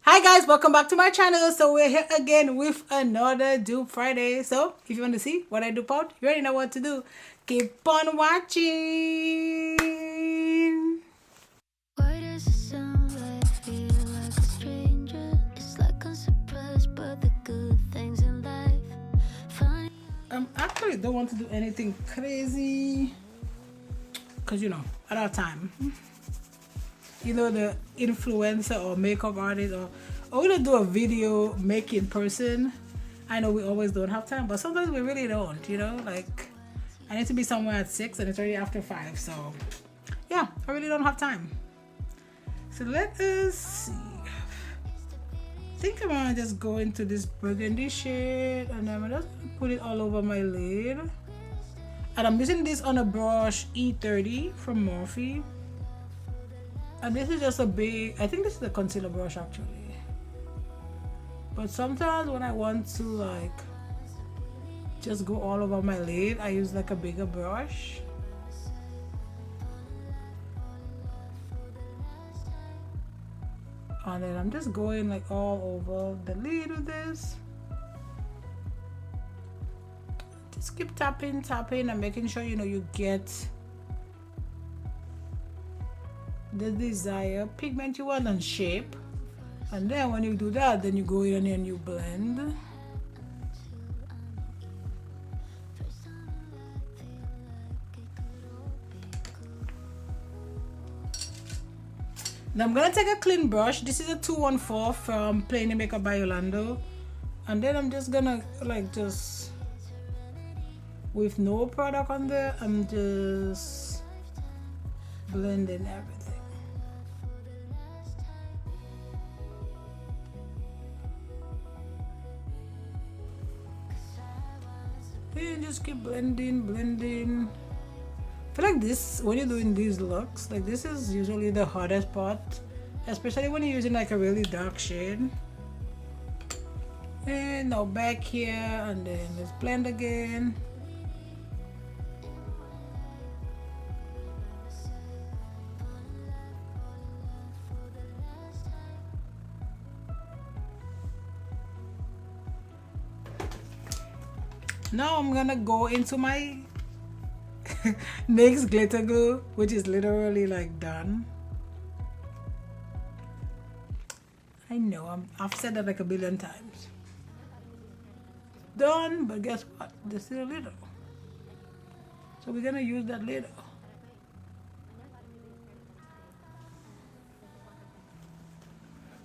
Hi guys, welcome back to my channel. So we're here again with another dupe Friday. So if you want to see what I dupe out, you already know what to do. Keep on watching. Why does it sound like feel like a stranger? It's like I'm surprised by the good things in life. Funny. Actually don't want to do anything crazy because I don't have time. The influencer or makeup artist or we're gonna do a video making person. I know we always don't have time, but sometimes we really don't, like I need to be somewhere at 6 and it's already after 5, so yeah, I really don't have time. So let us see. I think I'm gonna just go into this burgundy shade and I'm just gonna put it all over my lid. And I'm using this on a brush E30 from Morphe. And this is just a big, I think this is a concealer brush actually. But sometimes when I want to like just go all over my lid, I use like a bigger brush. And then I'm just going like all over the lid with this. Just keep tapping and making sure you get the desired pigment you want and shape. And then when you do that, then you go in and you blend. Now I'm gonna take a clean brush. This is a 214 from Plain Makeup by Yolondo. And then I'm just gonna just with no product on there, I'm just blending everything. And just keep blending. I feel like this, when you're doing these looks, like this is usually the hardest part, especially when you're using like a really dark shade. And now back here, and then let's blend again. Now I'm gonna go into my Nyx glitter glue, which is literally like done. I know I've said that like a billion times. Done, but guess what? There's still a little. So we're gonna use that little.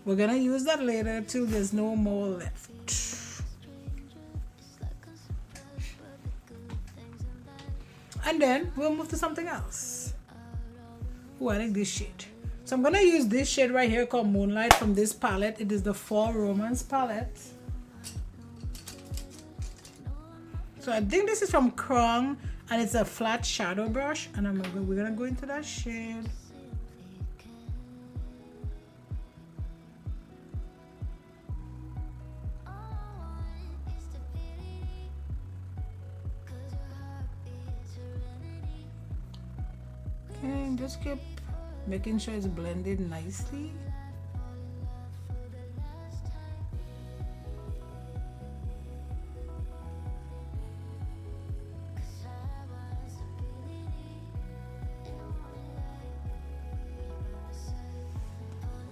We're gonna use that later till there's no more left. And then we'll move to something else. Oh, I like this shade. So I'm gonna use this shade right here called Moonlight from this palette. It is the Fall Romance palette. So I think this is from Krung and it's a flat shadow brush. And we're gonna go into that shade. And just keep making sure it's blended nicely.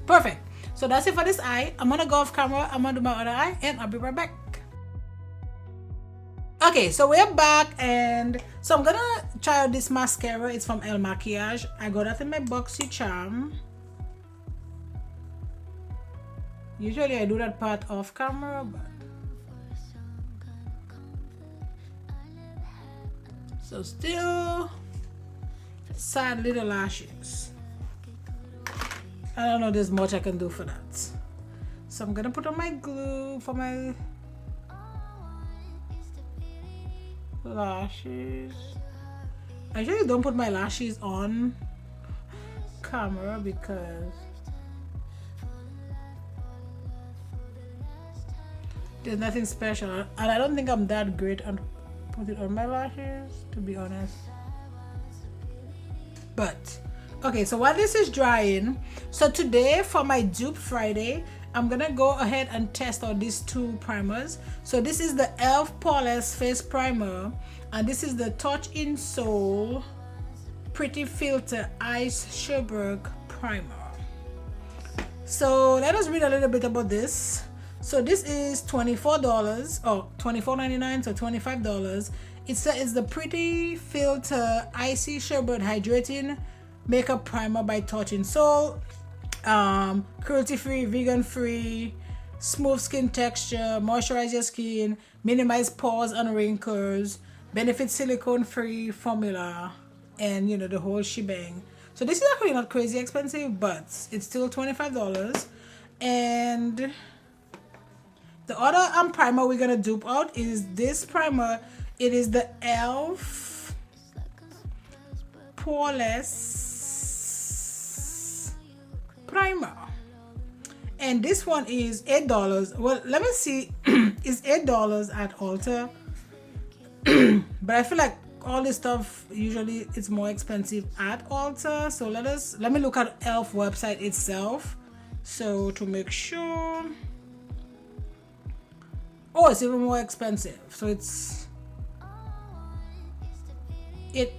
Perfect. So that's it for this eye. I'm gonna go off camera. I'm gonna do my other eye and I'll be right back. Okay, so we're back, and so I'm gonna try out this mascara. It's from Makiage. I got that in my boxy charm. Usually I do that part off camera, but so still sad little lashes. I don't know there's much I can do for that. So I'm gonna put on my glue for my lashes. I usually don't put my lashes on camera because there's nothing special, and I don't think I'm that great at putting on my lashes, to be honest. But Okay, so while this is drying, so today for my dupe Friday, I'm gonna go ahead and test out these two primers. So this is the e.l.f. Poreless face primer, and this is the Touch in Soul Pretty Filter Ice Sherbet primer. So let us read a little bit about this. So this is $24 or $24.99, so $25. It says the Pretty Filter Icy Sherbet Hydrating Makeup Primer by Touch in Soul. Cruelty free, vegan free, smooth skin texture, moisturize your skin, minimize pores and wrinkles, benefit silicone free formula, and you know, the whole shebang. So this is actually not crazy expensive, but it's still $25. And the other primer we're gonna dupe out is this primer. It is the e.l.f. Poreless primer, and this one is $8. Well, let me see. It's $8 at Ulta, but I feel like all this stuff usually it's more expensive at Ulta. So let me look at e.l.f. website itself, so to make sure. Oh, it's even more expensive. So it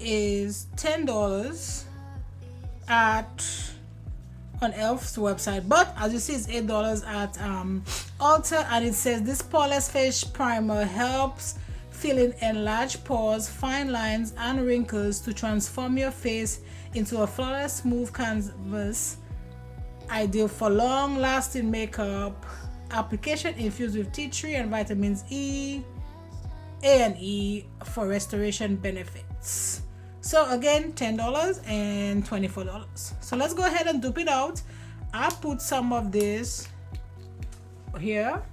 is $10 on e.l.f.'s website, but as you see, it's $8 at Ulta, and it says this Poreless face primer helps fill in enlarged pores, fine lines, and wrinkles to transform your face into a flawless, smooth canvas, ideal for long-lasting makeup application, infused with tea tree and vitamins A and E for restoration benefits. So again, $10 and $24. So let's go ahead and dupe it out. I put some of this here,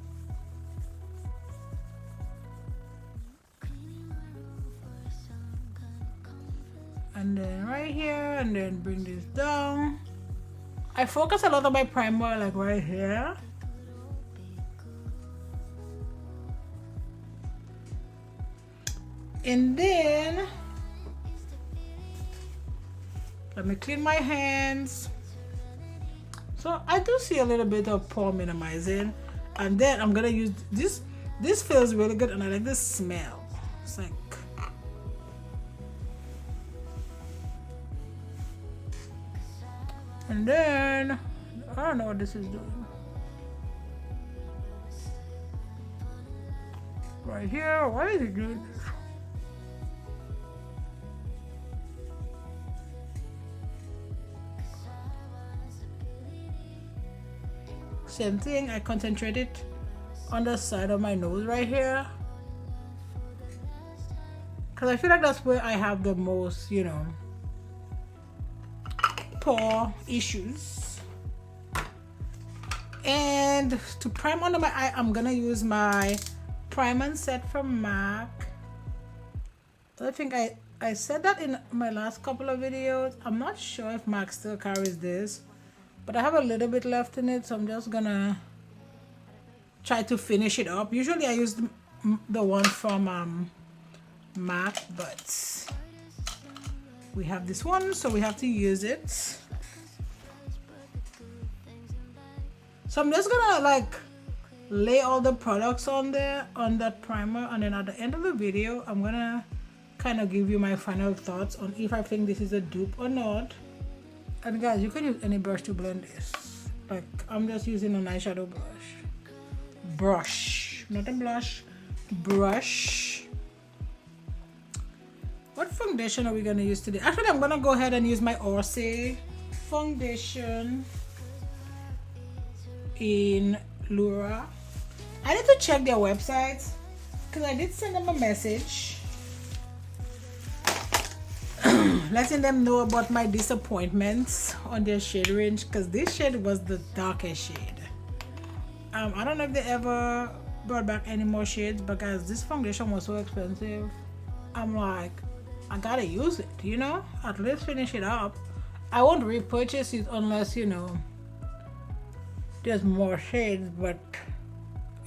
and then right here, and then bring this down. I focus a lot on my primer like right here. And then let me clean my hands. So I do see a little bit of pore minimizing, and then I'm gonna use this. This feels really good, and I like the smell. It's like, and then I don't know what this is doing. Right here, why is it doing this? Same thing, I concentrated on the side of my nose right here, because I feel like that's where I have the most, you know, pore issues. And to prime under my eye, I'm gonna use my Prime and Set from MAC. I think I said that in my last couple of videos. I'm not sure if MAC still carries this, but I have a little bit left in it, so I'm just gonna try to finish it up. Usually I use the one from MAC, but we have this one, so we have to use it. So I'm just gonna like lay all the products on there, on that primer, and then at the end of the video I'm gonna kind of give you my final thoughts on if I think this is a dupe or not. And guys, you can use any brush to blend this. Like, I'm just using an eyeshadow brush, not a blush, brush. What foundation are we gonna use today? Actually, I'm gonna go ahead and use my Ruce foundation in Lura. I need to check their website because I did send them a message letting them know about my disappointments on their shade range, because this shade was the darkest shade. I don't know if they ever brought back any more shades, but guys, this foundation was so expensive. I'm like, I gotta use it, you know, at least finish it up. I won't repurchase it unless, you know, there's more shades, but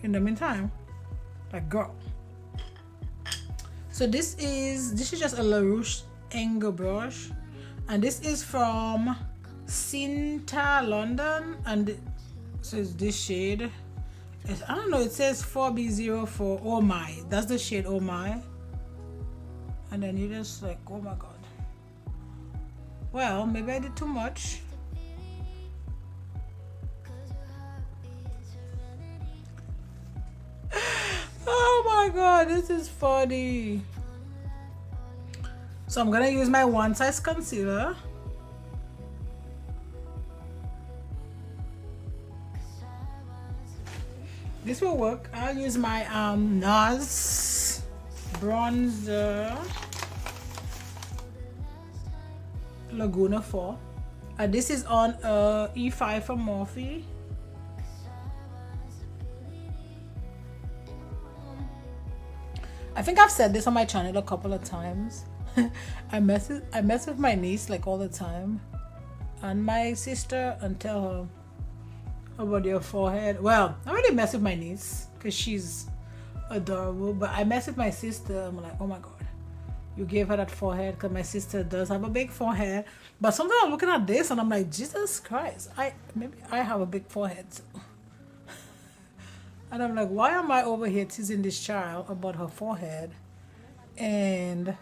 in the meantime, like, girl. So this is just a LaRouche angle brush, and this is from Cinta London, and so it's this shade. I don't know, it says 4B04. Oh my, that's the shade Oh My. And then you just like, oh my god. Well, maybe I did too much. Oh my god, this is funny. So I'm gonna use my One Size concealer. This will work. I'll use my NARS bronzer Laguna 4. This is on E5 from Morphe. I think I've said this on my channel a couple of times. I mess with my niece like all the time, and my sister, and tell her about your forehead. Well, I really mess with my niece because she's adorable, but I mess with my sister. I'm like, oh my god, you gave her that forehead, because my sister does have a big forehead. But sometimes I'm looking at this and I'm like, Jesus Christ, maybe I have a big forehead too. And I'm like, why am I over here teasing this child about her forehead, and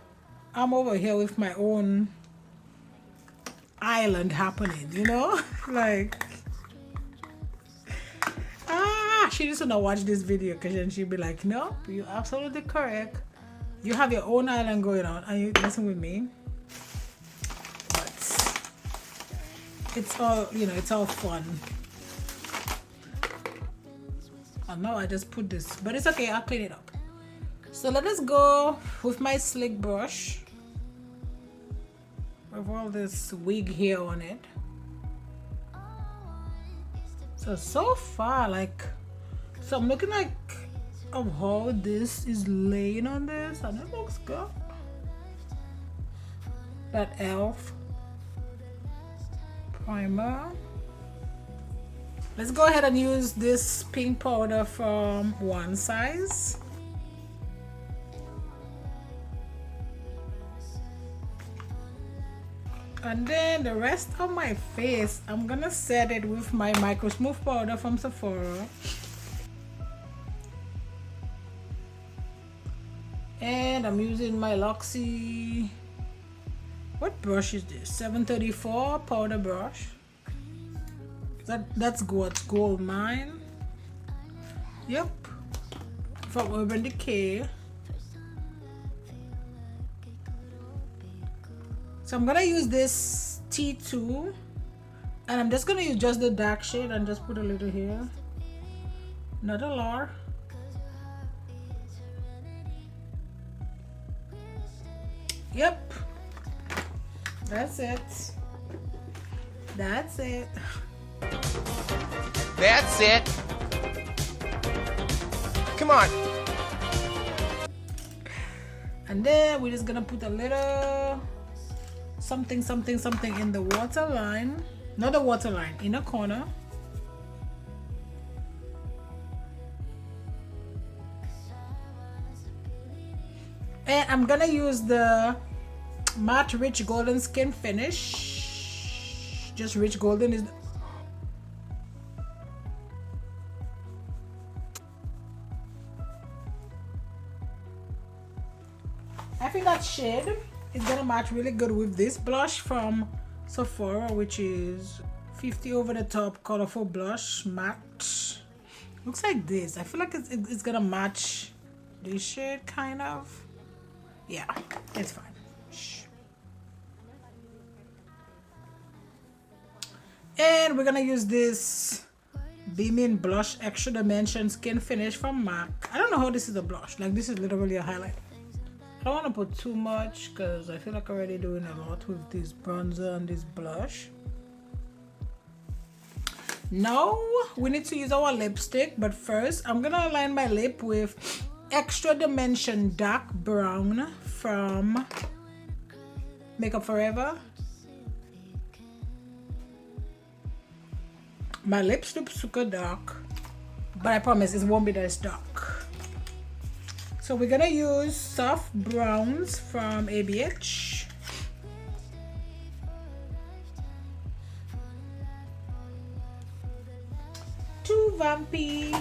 I'm over here with my own island happening, you know? Like, she needs to not watch this video, because then she'll be like, no, you're absolutely correct. You have your own island going on and you listen with me. But it's all, you know, it's all fun. And now I just put this, but it's okay, I'll clean it up. So let us go with my slick brush with all this wig hair on it. So far, like, so I'm looking like of how this is laying on this, and it looks good. That e.l.f. primer. Let's go ahead and use this pink powder from One Size. And then the rest of my face, I'm gonna set it with my Micro Smooth powder from Sephora. And I'm using my Luxie, what brush is this? 734 powder brush. That's Gold Mine. Yep, from Urban Decay. So I'm gonna use this T2, and I'm just gonna use just the dark shade and just put a little here, not a lot. Yep, that's it. That's it. That's it. Come on. And then we're just gonna put a little something in the waterline, not the waterline, in a corner. And I'm gonna use the matte rich golden skin finish. Just rich golden is I think that shade is gonna match really good with this blush from Sephora, which is 50 Over the Top Colorful Blush Matte. Looks like this. I feel like it's gonna match this shade, kind of. Yeah, it's fine. Shh. And we're gonna use this Beaming Blush Extra Dimension Skin Finish from MAC. I don't know how this is a blush. Like, this is literally a highlight. I don't want to put too much because I feel like I'm already doing a lot with this bronzer and this blush. Now we need to use our lipstick, but first I'm gonna align my lip with Extra Dimension Dark Brown from Makeup Forever. My lips look super dark, but I promise it won't be that dark. So we're gonna use soft browns from ABH. vampy.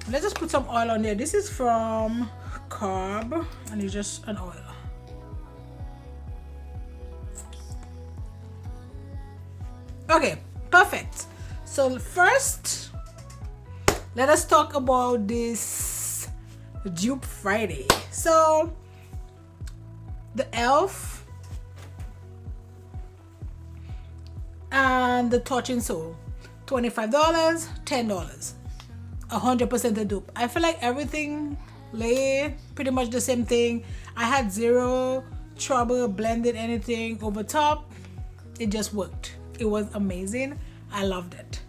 Let's just put some oil on there. This is from Carb and it's just an oil. Okay, perfect. So first, let us talk about this Dupe Friday. So the e.l.f. and the Touching Soul, $25, $10, 100% a dupe. I feel like everything lay pretty much the same thing. I had zero trouble blending anything over top. It just worked. It was amazing. I loved it.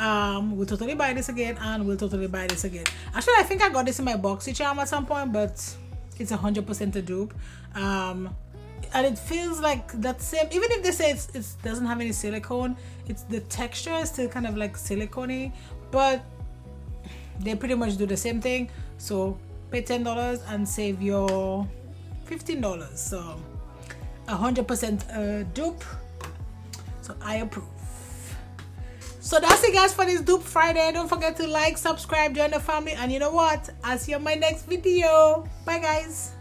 We'll totally buy this again, and we'll totally buy this again. Actually, I think I got this in my BoxyCharm at some point, but it's 100% a dupe. And it feels like that same, even if they say it doesn't have any silicone, it's the texture is still kind of like silicone-y, but they pretty much do the same thing. So pay $10 and save your $15. So 100% dupe. So I approve. So that's it, guys, for this Dupe Friday. Don't forget to like, subscribe, join the family, and you know what? I'll see you on my next video. Bye, guys.